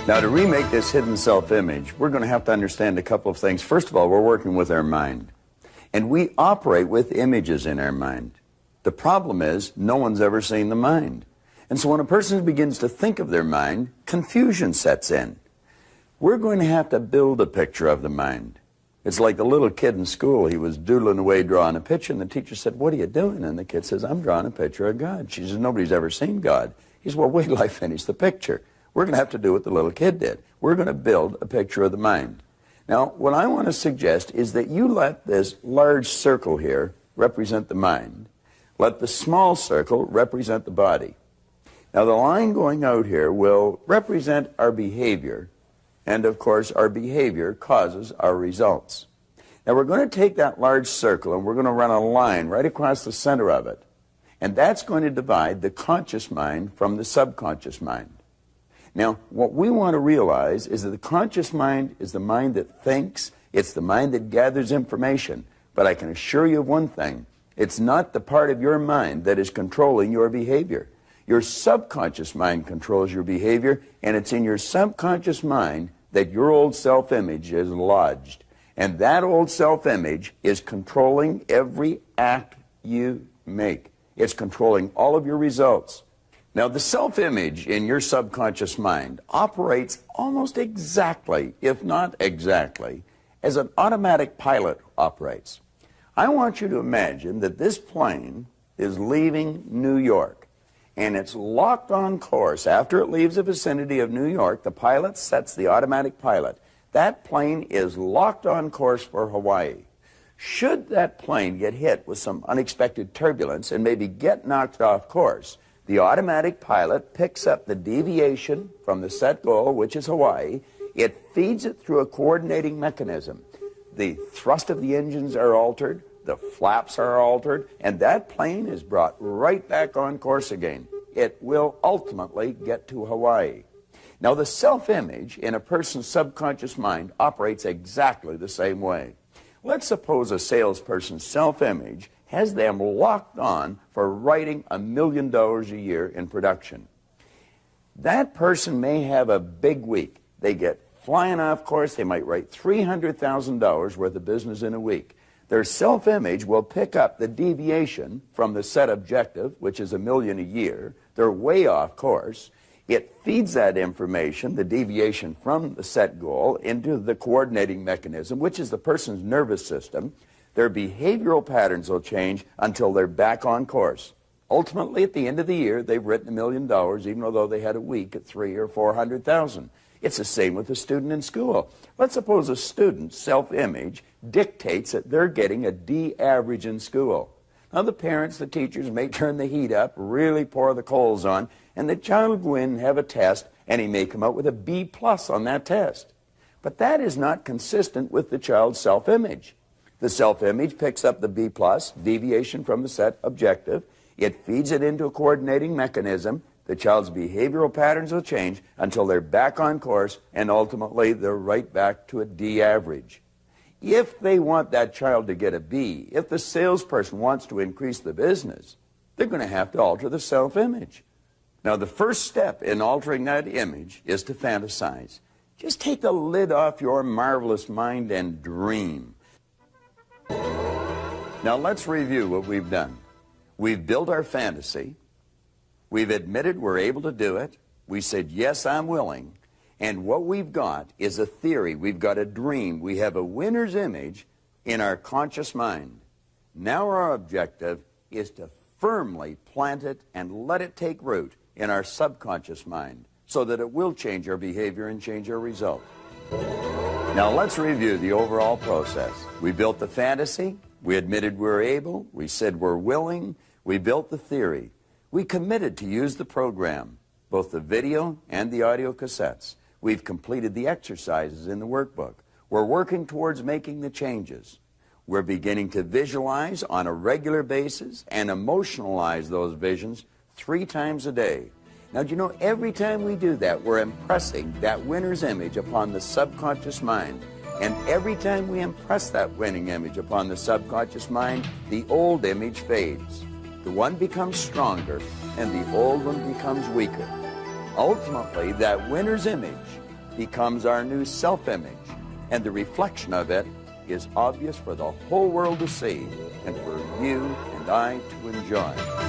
Now, to remake this hidden self-image, we're going to have to understand a couple of things. First of all, we're working with our mind. And we operate with images in our mind. The problem is, no one's ever seen the mind. And so when a person begins to think of their mind, confusion sets in. We're going to have to build a picture of the mind. It's like the little kid in school. He was doodling away, drawing a picture, and the teacher said, "What are you doing?" And the kid says, "I'm drawing a picture of God." She says, "Nobody's ever seen God." He says, "Well, wait till I finish the picture." We're going to have to do what the little kid did. We're going to build a picture of the mind. Now, what I want to suggest is that you let this large circle here represent the mind. Let the small circle represent the body. Now, the line going out here will represent our behavior, and of course, our behavior causes our results. Now, we're going to take that large circle and we're going to run a line right across the center of it, and that's going to divide the conscious mind from the subconscious mind. Now, what we want to realize is that the conscious mind is the mind that thinks, it's the mind that gathers information. But I can assure you of one thing, it's not the part of your mind that is controlling your behavior. Your subconscious mind controls your behavior, and it's in your subconscious mind that your old self-image is lodged. And that old self-image is controlling every act you make. It's controlling all of your results. Now, the self-image in your subconscious mind operates almost exactly, if not exactly, as an automatic pilot operates. I want you to imagine that this plane is leaving New York, and it's locked on course. After it leaves the vicinity of New York, the pilot sets the automatic pilot. That plane is locked on course for Hawaii. Should that plane get hit with some unexpected turbulence and maybe get knocked off course, the automatic pilot picks up the deviation from the set goal, which is Hawaii. It feeds it through a coordinating mechanism. The thrust of the engines are altered, the flaps are altered, and that plane is brought right back on course again. It will ultimately get to Hawaii. Now, the self-image in a person's subconscious mind operates exactly the same way. Let's suppose a salesperson's self-image has them locked on for writing $1 million a year in production. That person may have a big week. They get flying off course. They might write $300,000 worth of business in a week. Their self-image will pick up the deviation from the set objective, which is $1 million a year. They're way off course. It feeds that information, the deviation from the set goal, into the coordinating mechanism, which is the person's nervous system. Their behavioral patterns will change until they're back on course. Ultimately, at the end of the year, they've written $1 million, even though they had a week at $300,000 or $400,000. It's the same with a student in school. Let's suppose a student's self-image dictates that they're getting a D average in school. Now, the parents, the teachers may turn the heat up, really pour the coals on, and the child will go in and have a test, and he may come out with a B+ on that test. But that is not consistent with the child's self-image. The self-image picks up the B+, deviation from the set objective. It feeds it into a coordinating mechanism. The child's behavioral patterns will change until they're back on course, and ultimately they're right back to a D average. If they want that child to get a B, if the salesperson wants to increase the business, they're going to have to alter the self-image. Now, the first step in altering that image is to fantasize. Just take the lid off your marvelous mind and dream. Now, let's review what we've done. We've built our fantasy. We've admitted we're able to do it. We said, yes, I'm willing. And what we've got is a theory. We've got a dream. We have a winner's image in our conscious mind. Now our objective is to firmly plant it and let it take root in our subconscious mind so that it will change our behavior and change our result. Now let's review the overall process. We built the fantasy. We admitted we're able. We said we're willing. We built the theory. We committed to use the program, both the video and the audio cassettes. We've completed the exercises in the workbook. We're working towards making the changes. We're beginning to visualize on a regular basis and emotionalize those visions 3 times a day. Now, do you know, every time we do that, we're impressing that winner's image upon the subconscious mind. And every time we impress that winning image upon the subconscious mind, the old image fades. The one becomes stronger, and the old one becomes weaker. Ultimately, that winner's image becomes our new self-image, and the reflection of it is obvious for the whole world to see and for you and I to enjoy.